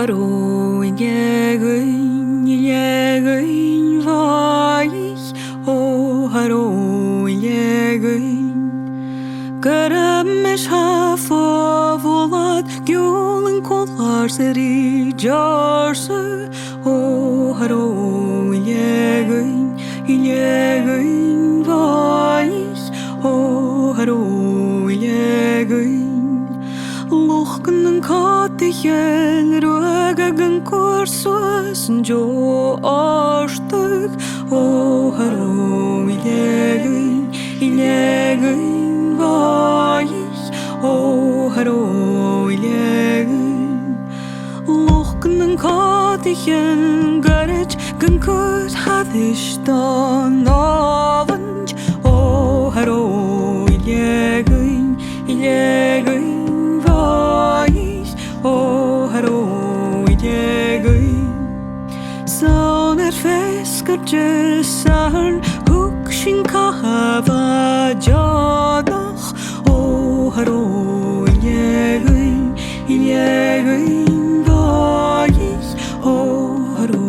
haro in vaich o haro in Garamesh hafo volad gyolin kollar seri jarse o haro in vaich o haro Lochken kattigen ruigen kursus jo arstig o haro ilegen vaich o haro Lochken kattigen garage gen kurs hadish dan avond o haro ilegen o haro Saun fiskar jesarn hukshin kahava jadach o haro ilegen vaich o haro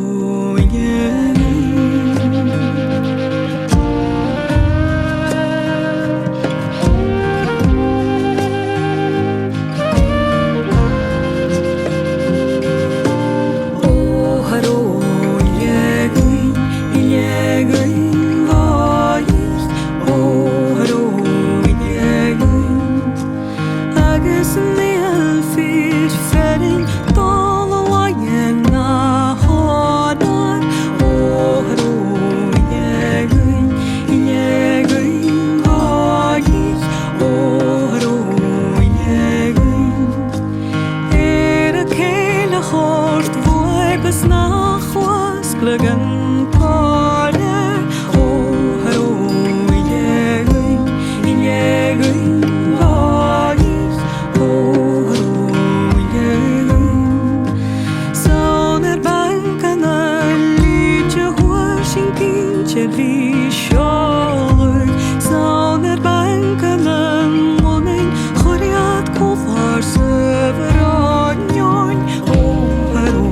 Glöggen parter o haro ilegen vaich o haro Saun banken lytje horsing pintje vi sjålug Saun banken monen choriat kollar söver anjon o haro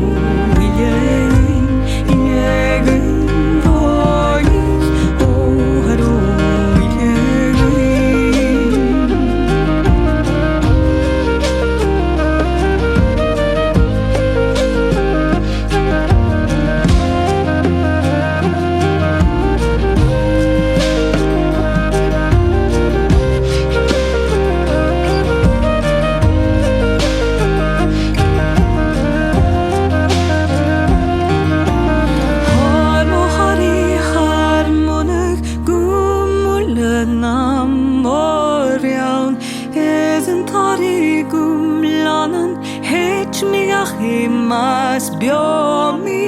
Tarigum lanan hech migach imas biomi